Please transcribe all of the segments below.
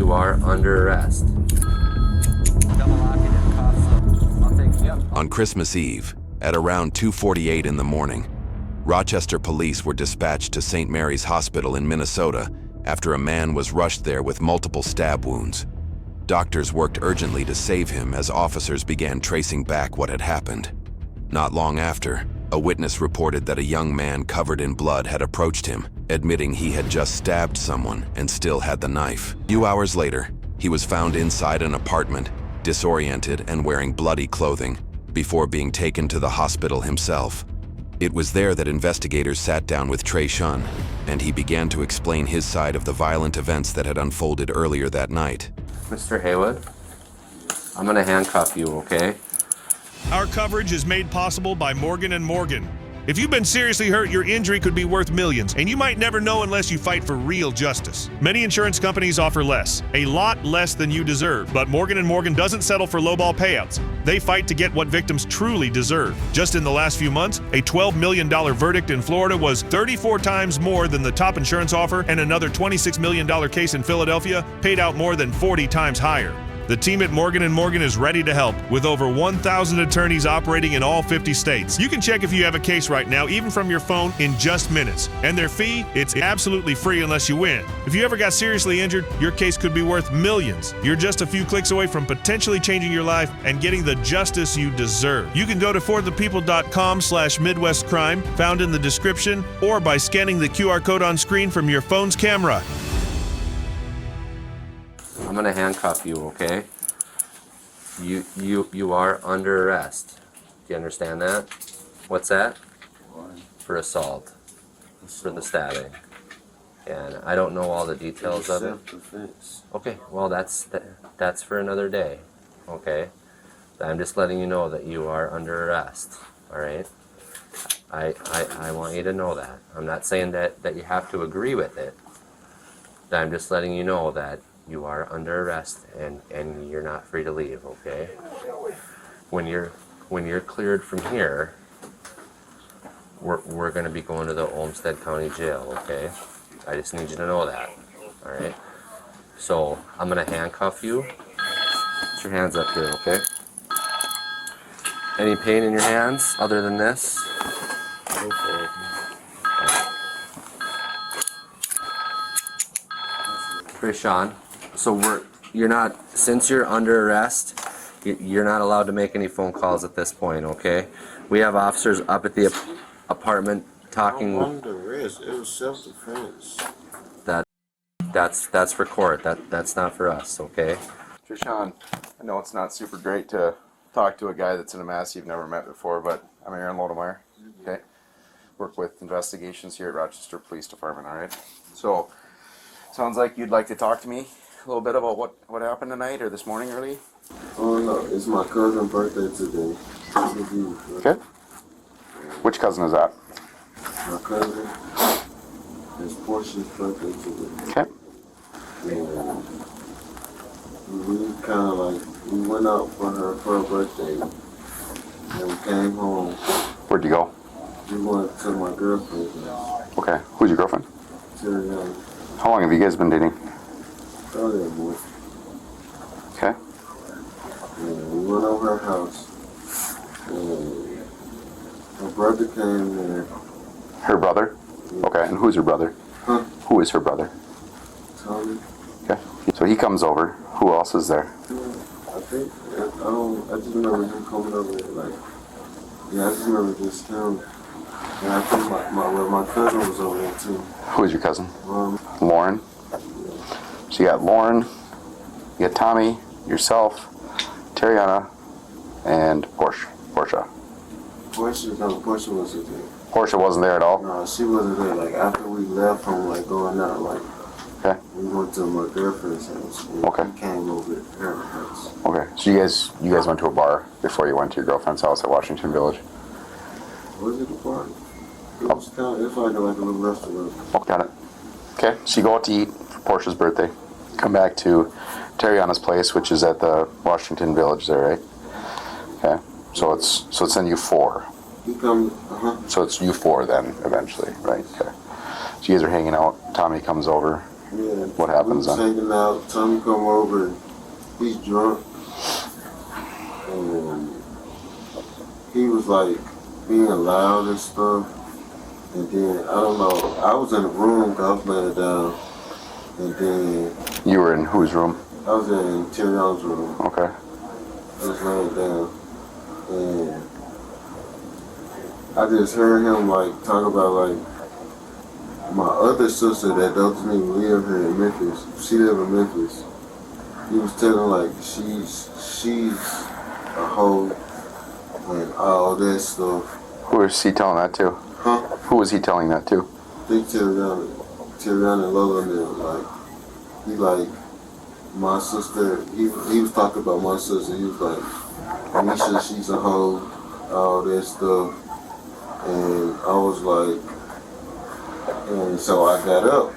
You are under arrest. On Christmas Eve, at around 2:48 in the morning, Rochester police were dispatched to St. Mary's Hospital in Minnesota after a man was rushed there with multiple stab wounds. Doctors worked urgently to save him as officers began tracing back what had happened. Not long after, a witness reported that a young man covered in blood had approached him, admitting he had just stabbed someone and still had the knife. A few hours later, he was found inside an apartment, disoriented and wearing bloody clothing, before being taken to the hospital himself. It was there that investigators sat down with Trashun, and he began to explain his side of the violent events that had unfolded earlier that night. Mr. Haywood, I'm gonna handcuff you, okay? Our coverage is made possible by Morgan & Morgan. If you've been seriously hurt, your injury could be worth millions, and you might never know unless you fight for real justice. Many insurance companies offer less, a lot less than you deserve, but Morgan & Morgan doesn't settle for lowball payouts. They fight to get what victims truly deserve. Just in the last few months, a $12 million verdict in Florida was 34 times more than the top insurance offer, and another $26 million case in Philadelphia paid out more than 40 times higher. The team at Morgan & Morgan is ready to help, with over 1,000 attorneys operating in all 50 states. You can check if you have a case right now, even from your phone, in just minutes. And their fee, it's absolutely free unless you win. If you ever got seriously injured, your case could be worth millions. You're just a few clicks away from potentially changing your life and getting the justice you deserve. You can go to forthepeople.com/MidwestCrime, found in the description, or by scanning the QR code on screen from your phone's camera. I'm gonna handcuff you, okay? You are under arrest. Do you understand that? What's that? For assault. For the stabbing. And I don't know all the details of it. Self-defense. Okay, well that's for another day. Okay? I'm just letting you know that you are under arrest. Alright? I want you to know that. I'm not saying that you have to agree with it. I'm just letting you know that you are under arrest and you're not free to leave, okay? When you're cleared from here, we're gonna be going to the Olmsted County Jail, okay? I just need you to know that. Alright? So I'm gonna handcuff you. Put your hands up here, okay? Any pain in your hands other than this? Okay. Trashun, so since you're under arrest, you're not allowed to make any phone calls at this point, okay? We have officers up at the apartment talking. I'm under arrest. It was self-defense. That's for court. That's not for us, okay? Trashun, I know it's not super great to talk to a guy that's in a mask you've never met before, but I'm Aaron Lodemeyer, okay? Work with investigations here at Rochester Police Department, alright? So, sounds like you'd like to talk to me a little bit about what happened tonight or this morning early? Oh no, it's my cousin's birthday today. Okay. Which cousin is that? My cousin, it's Portia's birthday today. Okay. And we kind of like, we went out for her birthday. And we came home. Where'd you go? We went to my girlfriend's house. Okay. Who's your girlfriend? Terry. How long have you guys been dating? Earlier, boy. Okay. And we went over her house. And her brother came there. Her brother? Okay. And who's her brother? Huh? Who is her brother? Tommy. Okay. So he comes over. Who else is there? I think, I just remember him coming over there, like, yeah, I just remember just him. And I think my cousin was over there too. Who is your cousin? Lauren. So you got Lauren, you got Tommy, yourself, Tariana, and Portia. Portia wasn't there. Portia wasn't there at all? No, she wasn't there. Like, after we left from, like, going out, like, Okay. we went to my girlfriend's house. And Okay. He came over to her house. Okay. So you guys went to a bar before you went to your girlfriend's house at Washington Village? Was it a bar? It was kind of, it's like a little restaurant. Oh, got it. Okay. So you go out to eat for Portia's birthday. Come back to Tariana's place, which is at the Washington Village there, right? Okay. So it's then you four. He come, So it's you four then, eventually, right? Okay. So you guys are hanging out. Tommy comes over, Yeah. What happens we was then? hanging out. Tommy come over. And he's drunk, and he was like being loud and stuff. And then I don't know. I was in the room. 'Cause I was laying down, and then You were in whose room? I was in Tyrion's room. Okay. I was laying down, and I just heard him like talk about like my other sister that doesn't even live here in Memphis. She live in Memphis. He was telling like she's a hoe and all that stuff. Who is he telling that to? Huh? Who was he telling that to? I think Tyrion and Lola and them, like he like my sister. He was talking about my sister. He was like, Nisha, she's a hoe, all that stuff, and I was like. And so I got up,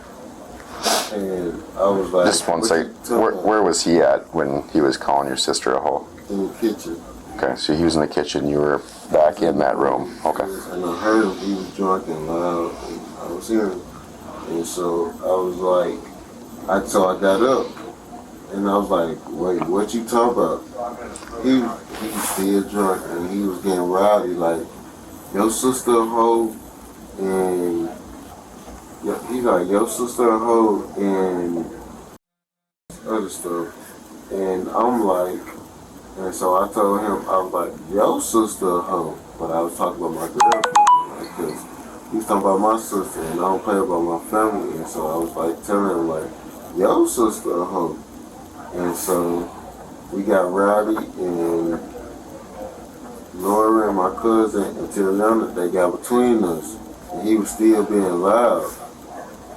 and I was like, Just one second. Where was he at when he was calling your sister a hoe? in the kitchen. Okay, so he was in the kitchen. You were back in that room. Okay. And I heard him. He was drunk and loud. And I was hearing him. And so I was like, so I got up, and I was like, wait, what you talking about? He was still drunk, and he was getting rowdy, like, your sister a hoe, and yeah, he's like, your sister a hoe, and other stuff. And I'm like, and so I told him, I was like, your sister a hoe. But I was talking about my girlfriend, because he was talking about my sister, and I don't play about my family. And so I was like telling him, like, your sister a hoe. And so we got rowdy, and Laura and my cousin and Tiliana, they got between us. And he was still being loud.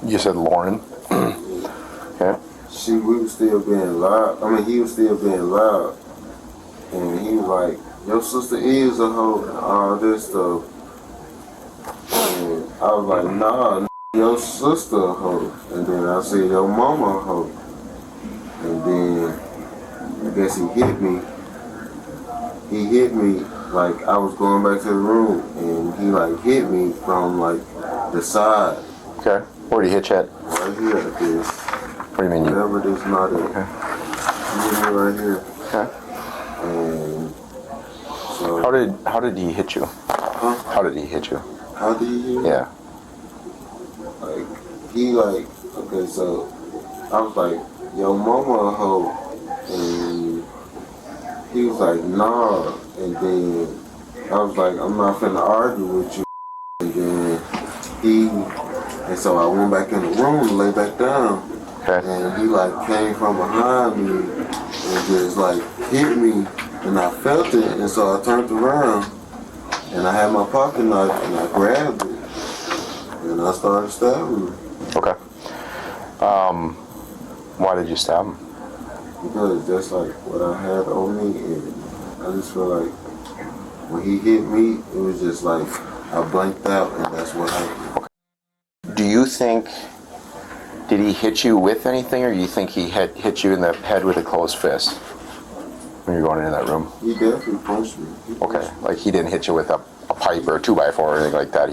You said Lauren. Okay. We was still being loud. I mean, he was still being loud. And he was like, your sister is a hoe and all this stuff. And I was like, nah, your sister a hoe. And then I said, your mama a hoe. And then I guess he hit me. He hit me like I was going back to the room, and he like hit me from like the side. Okay. Where did he hit you at? Right here at this. What do you mean? Whatever this not it. Okay. He hit me right here. Okay. And so How did he hit you? Huh? How did he hit you? How did he hit me? Yeah. Like he like okay, so I was like, yo mama a hoe, and he was like, nah, and then I was like, I'm not finna argue with you, and then and so I went back in the room to lay back down, Okay. and he like came from behind me and just like hit me, and I felt it, and so I turned around, and I had my pocket knife, and I grabbed it, and I started stabbing him. Okay. Why did you stab him? Because that's like what I had on me, and I just feel like when he hit me, it was just like I blanked out, and that's what happened. Do you think, did he hit you with anything, or do you think he hit you in the head with a closed fist when you're going into that room? He definitely punched me. Okay, like he didn't hit you with a pipe or a 2x4 or anything like that,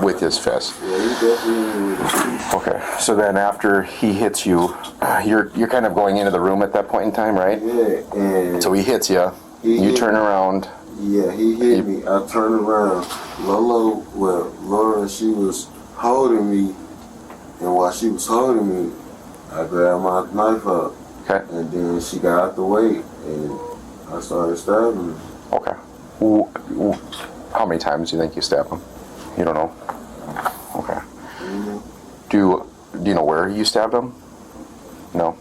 with his fist. Yeah, he definitely hit me with a fist. Okay, so then after he hits you, you're kind of going into the room at that point in time, right? Yeah, and So he hits you, you turn around. Yeah, he hit me. I turned around. Laura, she was holding me, and while she was holding me, I grabbed my knife up. Okay. And then she got out the way, and I started stabbing her. Okay. How many times do you think you stabbed him? You don't know? Okay. Mm-hmm. Do you know where you stabbed him? No?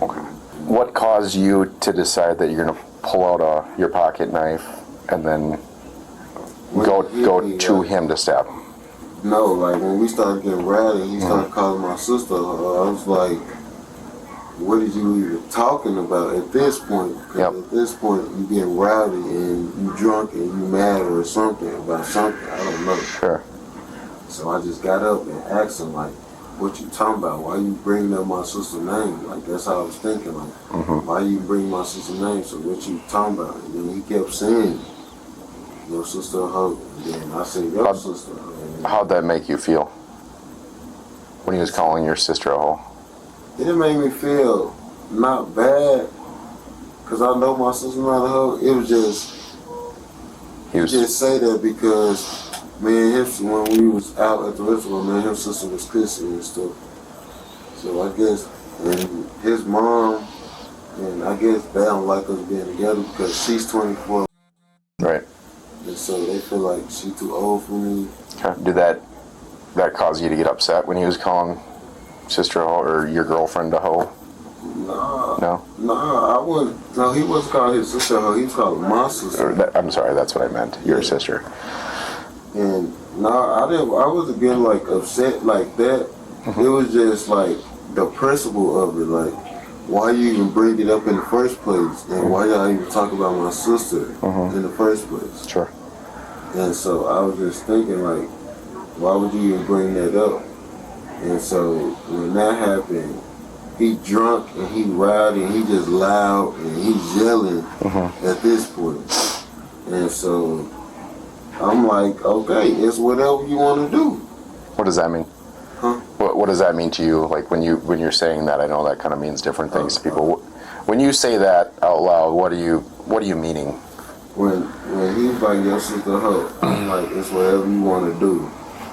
Okay. What caused you to decide that you're going to pull out your pocket knife and then go to him to stab him? No, like when we started getting rowdy, he started calling my sister. I was like, what are you even talking about at this point? Because at this point, you getting rowdy and you drunk and you mad or something about something. I don't know. Sure. So I just got up and asked him, like, what you talking about? Why you bringing up my sister's name? Like, that's how I was thinking, like, why you bring my sister's name? So what you talking about? And then he kept saying, your sister a hoe. And then I said, sister. And How'd that make you feel when he was calling your sister a hoe? it made me feel not bad, because I know my sister not a hoe. It was just, He was just say that because me and him, when we was out at the restaurant, me and his sister was kissing and stuff. So I guess, and his mom, and I guess they don't like us being together because she's 24. right. And so they feel like she too old for me. Okay. Did that cause you to get upset when he was calling sister a hoe or your girlfriend a hoe? Nah, I wouldn't. No, he wasn't calling his sister a hoe. He was calling my sister. I'm sorry, that's what I meant. Your sister. And I wasn't getting like upset like that. It was just like the principle of it, like why you even bring it up in the first place, and why y'all even talk about my sister in the first place. Sure. And so I was just thinking, like, why would you even bring that up? And so when that happened, he drunk and he rowdy and he just loud and he's yelling at this point. And so I'm like, okay, it's whatever you want to do. What does that mean? Huh? What does that mean to you? Like when you're saying that, I know that kind of means different things to people. When you say that out loud, what are you meaning? When he's like, your sister hoe, I'm like, it's whatever you want to do.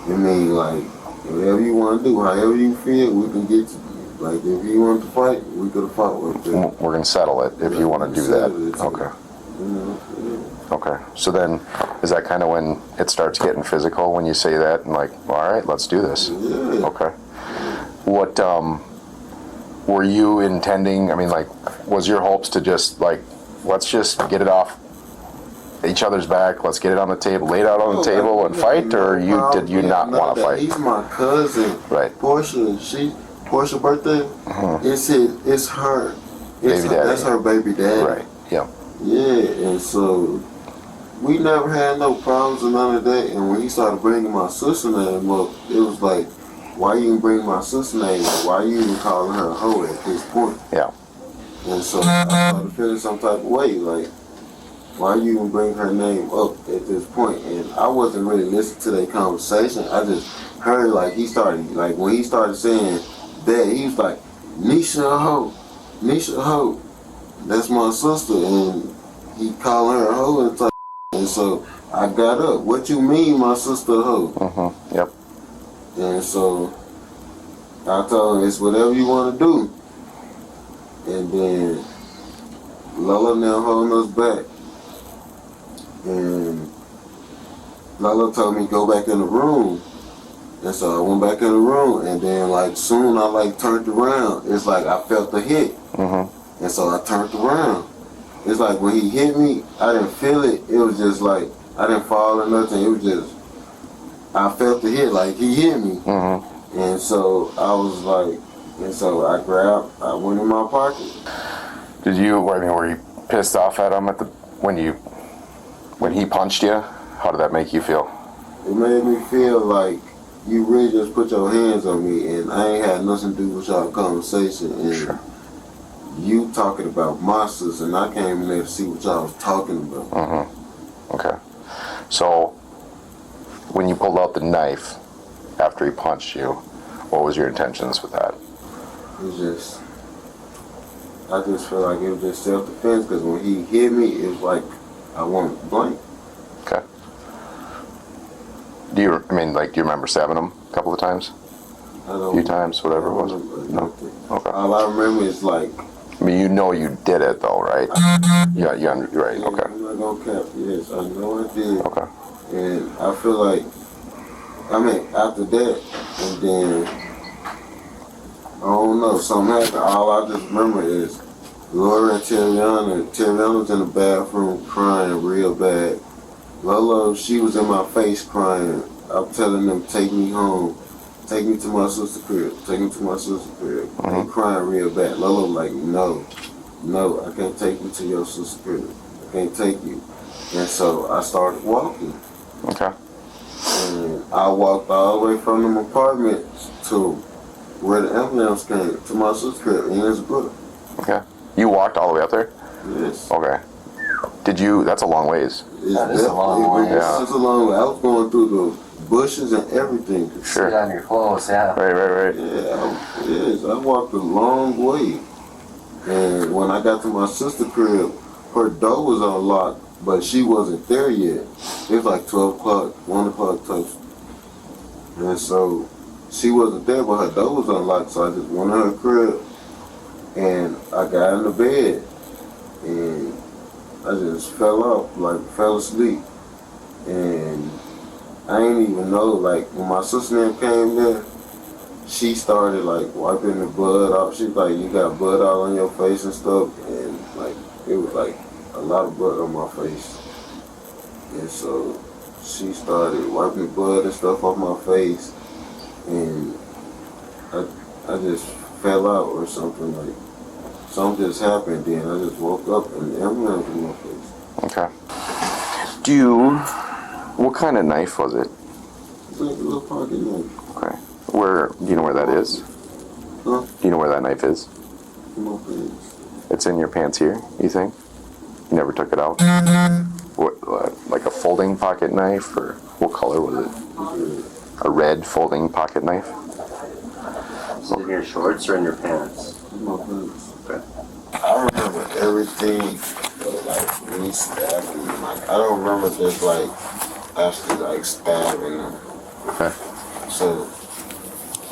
I mean, like, whatever you want to do, however you feel, we can get to you. Like, if you want to fight, we could have fought with it. We're gonna settle it if you want to do that. Okay. You know, yeah. Okay. So then, is that kind of when it starts getting physical when you say that and like, all right, let's do this? Yeah. Okay. What were you intending? I mean, like, was your hopes to just like, let's just get it off each other's back, let's get it on the table, lay it out on the table and fight, or did you not want to fight? He's my cousin. Right. Portia birthday. It's her. Baby daddy. That's her baby daddy. Right. Yeah. Yeah, and so we never had no problems or none of that. And when he started bringing my sister name up, it was like, why you even bring my sister name up? Why you even calling her a hoe at this point? Yeah. And so I started feeling some type of way, like, why you even bring her name up at this point? And I wasn't really listening to their conversation. I just heard, like, when he started saying that, he was like, Nisha a hoe. That's my sister. And he calling her a hoe and type. And so I got up. What you mean, my sister a hoe? Yep. And so I told him, it's whatever you want to do. And then Lola now holding us back. And Lola told me go back in the room. And so I went back in the room, and then like soon I like turned around. It's like I felt the hit. And so I turned around. It's like when he hit me, I didn't feel it. It was just like I didn't fall or nothing. It was just I felt the hit, like he hit me. And so I was like, and so I went in my pocket. Were you pissed off at him when he punched you? How did that make you feel? It made me feel like you really just put your hands on me, and I ain't had nothing to do with y'all conversation. And you talking about monsters, and I came in there to see what y'all was talking about. Okay. So when you pulled out the knife after he punched you, what was your intentions with that? I just feel like it was just self-defense, because when he hit me, it was like I wanted blank. Okay. Do you remember stabbing him a couple of times? A few times, whatever it was? No? Okay. All I remember is like... I mean, you know you did it though, right? Yeah, right, okay. I'm not gonna cap. Yes, I know I did. Okay. And I feel like, after that, and then, I don't know, something happened. All I just remember is Laura and Terriana was in the bathroom crying real bad. Lolo, she was in my face crying. I'm telling them, take me home. Take me to my sister's crib. Take me to my sister's crib. They crying real bad. Lolo like, no, I can't take you to your sister's crib. I can't take you. And so I started walking. Okay. And I walked all the way from them apartments to where the ambulance came, to my sister's crib in Innsbruck. Okay. You walked all the way up there? Yes. Okay. That's a long ways. That is a long way. Yeah. It's a long way. I was going through the bushes and everything. Sure. Sit on your clothes, yeah. Right. Yes, I walked a long way. And when I got to my sister's crib, her door was unlocked, but she wasn't there yet. It was like 12 o'clock, 1 o'clock touch. And so she wasn't there, but her door was unlocked, so I just went to her crib. And I got in the bed. And I just fell asleep. And I didn't even know, like, when my sister came there, she started, like, wiping the blood off. She was like, you got blood all on your face and stuff. And, like, it was, like, a lot of blood on my face. And so she started wiping blood and stuff off my face. And I just fell out or something, like, something just happened. Then I just woke up and the ambulance was in my face. Okay. What kind of knife was it? It's like a little pocket knife. Okay. Do you know where that is? Huh? Do you know where that knife is? In my face. It's in your pants here, you think? You never took it out? What, like a folding pocket knife, or what color was it? A red folding pocket knife? Is it in your shorts or in your pants? In my face. Okay. I remember everything, but like me stabbing them. Like, I don't remember just like actually like stabbing them. Okay. So,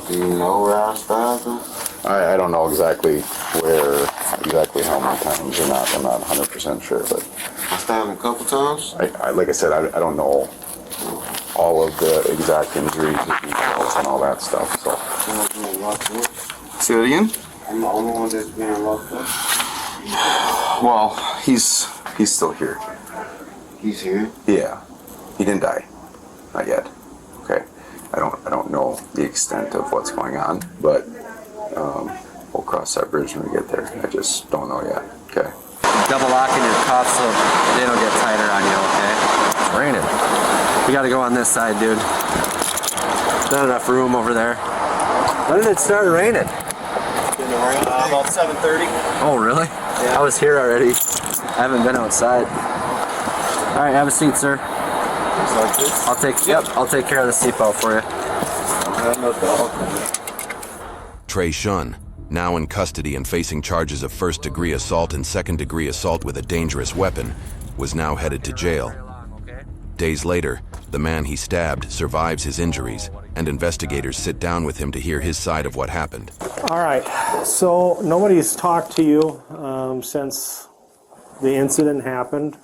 do you know where I stabbed them? I don't know exactly how many times or not. I'm not 100% sure, but I stabbed them a couple times. like I said, I don't know all of the exact injuries, the details, and all that stuff. So. I'm being locked up. Say that again? I'm the only one that's being locked up. Well, he's still here. He's here. Yeah, he didn't die, not yet. Okay, I don't know the extent of what's going on, but we'll cross that bridge when we get there. I just don't know yet. Okay. Double locking your cuffs so they don't get tighter on you, okay? It's raining. We gotta go on this side, dude. Not enough room over there. When did it start raining? About 7:30. Oh, really? Yeah. I was here already. I haven't been outside. All right, have a seat, sir. Like this. I'll take care of the seatbelt for you. I have no dog. Trashun, now in custody and facing charges of first-degree assault and second-degree assault with a dangerous weapon, was now headed to jail. Days later, the man he stabbed survives his injuries, and investigators sit down with him to hear his side of what happened. All right. So nobody's talked to you since the incident happened.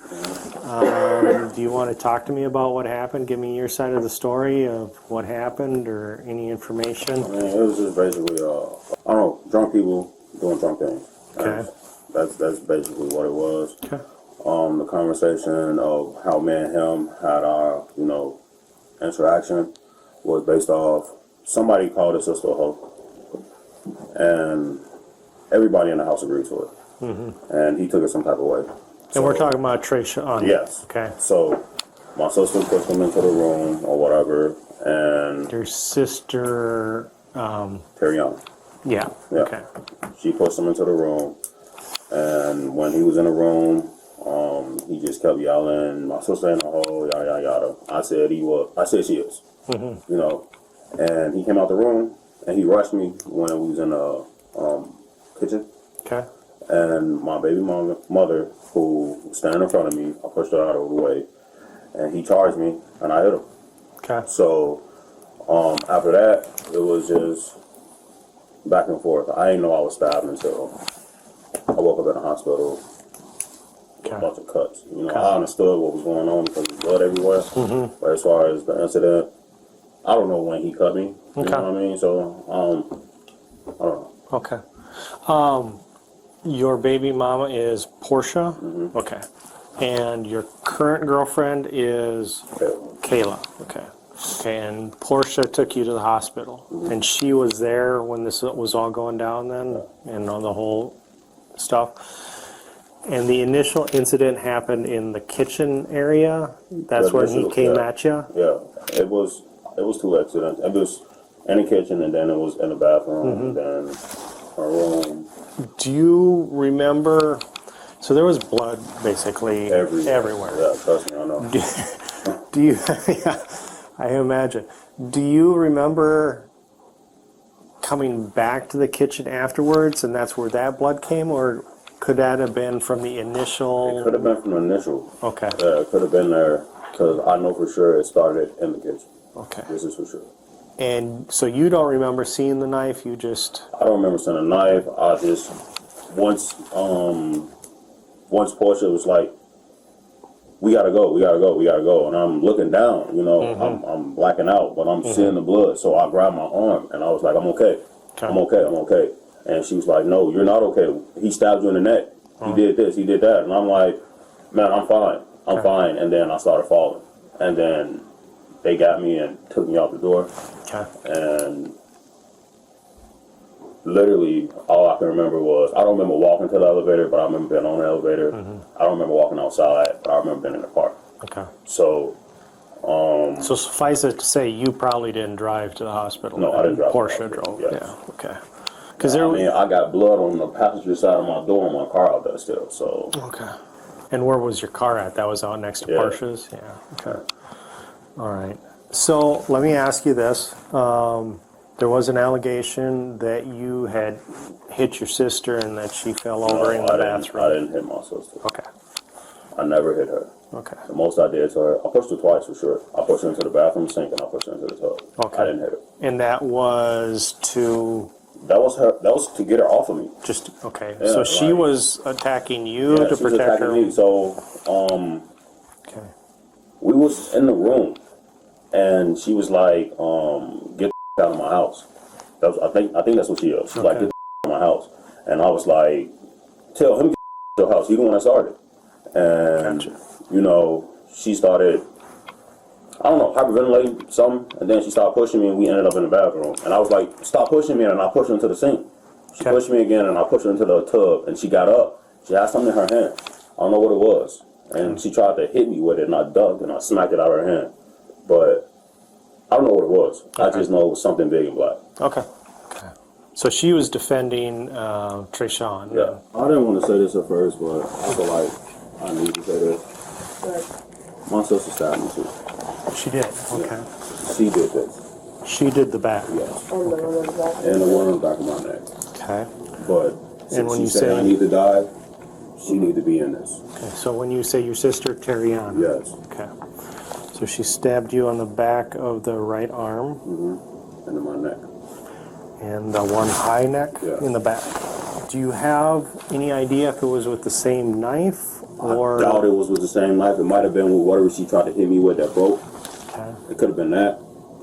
Do you want to talk to me about what happened? Give me your side of the story of what happened or any information. I mean, it was just basically, I don't know, drunk people doing drunk things. Okay. That's basically what it was. Okay. The conversation of how me and him had our, interaction was based off somebody called his sister a hoe, and everybody in the house agreed to it. Mm-hmm. And he took it some type of way. And we're talking about Trashun. Yes. Okay. So my sister pushed him into the room or whatever, and Your sister, Terry Young. yeah. Yeah. Okay. She pushed him into the room, and when he was in the room, he just kept yelling, "My sister in the hole, yada yada yada." I said he was. I said she is. Mm-hmm. And he came out the room, and he rushed me when we was in the kitchen. Okay. And my baby mother, who was standing in front of me, I pushed her out of the way, and he charged me, and I hit him. Okay. So after that, it was just back and forth. I didn't know I was stabbed until I woke up in the hospital. Okay. A bunch of cuts. I understood what was going on because there's blood everywhere. Mm-hmm. But as far as the incident, I don't know when he cut me. You know what I mean? So I don't know. Okay. Your baby mama is Portia? Mm-hmm. Okay. And your current girlfriend is Kayla? Okay. And Portia took you to the hospital. Mm-hmm. And she was there when this was all going down then? And all the whole stuff? And the initial incident happened in the kitchen area? That's when he came at you? Yeah. It was 2 accidents. It was in the kitchen, and then it was in the bathroom, and then our room. Do you remember? So there was blood basically everywhere. Yeah, trust me, I know. Do you? Yeah. I imagine. Do you remember coming back to the kitchen afterwards, and that's where that blood came, or could that have been from the initial? It could have been from the initial. Okay. It could have been there, because I know for sure it started in the kitchen. Okay. This is for sure. And so you don't remember seeing the knife, you just... I don't remember seeing a knife. I just, once Portia was like, we gotta go, we gotta go, we gotta go. And I'm looking down, you know, I'm blacking out, but I'm seeing the blood. So I grabbed my arm and I was like, I'm okay. I'm okay, I'm okay. And she was like, no, you're not okay. He stabbed you in the neck. He did this, he did that. And I'm like, man, I'm fine. I'm fine. And then I started falling. And then they got me and took me out the door. And literally all I can remember was, I don't remember walking to the elevator, but I remember being on the elevator. I don't remember walking outside, but I remember being in the park. Okay. So, So suffice it to say, you probably didn't drive to the hospital. No, I didn't drive to the Portia hospital, drove. yes. Yeah. Okay. Because I mean, I got blood on the passenger side of my door in my car out there still, so. Okay. And where was your car at? That was out next to Yeah. Portia's? Yeah. Okay. All right. So let me ask you this. There was an allegation that you had hit your sister and that she fell over in the bathroom. I didn't hit my sister. Okay. I never hit her. Okay. The most I did to her, I pushed her twice for sure. I pushed her into the bathroom sink and I pushed her into the tub. Okay. I didn't hit her. And that was to That was her. That was to get her off of me. just, okay. Yeah, So she like- was attacking you Yeah, to she was protect attacking her? me. So, Okay. we was in the room, and she was like, "Get the out of my house." That was, I think that's what she is. She's like, Okay. "Get the out of my house," and I was like, "Tell him to get your house." He the one that started, and Gotcha. you know, she started, I don't know, hyperventilating something, and then she started pushing me, and we ended up in the bathroom. And I was like, "Stop pushing me," and I pushed her into the sink. She Okay. pushed me again, and I pushed her into the tub, and she got up. She had something in her hand. I don't know what it was. And she tried to hit me with it, and I ducked, and I smacked it out of her hand. But I don't know what it was. I just know it was something big and black. Okay. Okay. So she was defending Trashun. Yeah. I didn't want to say this at first, but I feel like I need to say this. My sister stabbed me too. She did. Okay. She did this. She did the back. Yes. And the one on the back. And the one on the back of my neck. Okay. But And since when she you said say- I need to die, she need to be in this. Okay. So when you say your sister, Terriana. Yes. Okay. So she stabbed you on the back of the right arm And in my neck. and the one high neck Yeah. in the back. Do you have any idea if it was with the same knife or? I doubt it was with the same knife. It might have been with whatever she tried to hit me with that broke. Okay. It could have been that,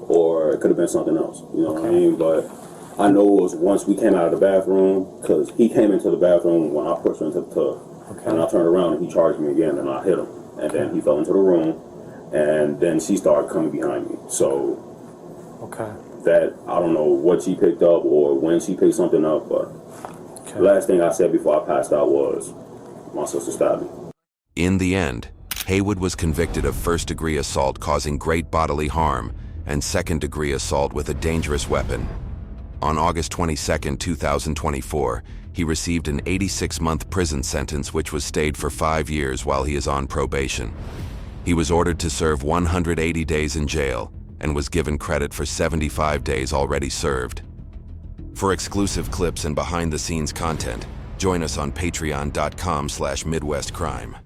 or it could have been something else. You know what I Okay. mean? But I know it was once we came out of the bathroom, because he came into the bathroom when I pushed him into the tub. Okay. And I turned around and he charged me again, and I hit him. And then he fell into the room, and then she started coming behind me. So Okay. that, I don't know what she picked up or when she picked something up, but Okay. the last thing I said before I passed out was, my sister stabbed me. In the end, Haywood was convicted of first-degree assault causing great bodily harm and second-degree assault with a dangerous weapon. On August 22, 2024, he received an 86-month prison sentence which was stayed for 5 years while he is on probation. He was ordered to serve 180 days in jail and was given credit for 75 days already served. For exclusive clips and behind-the-scenes content, join us on patreon.com/MidwestCrime.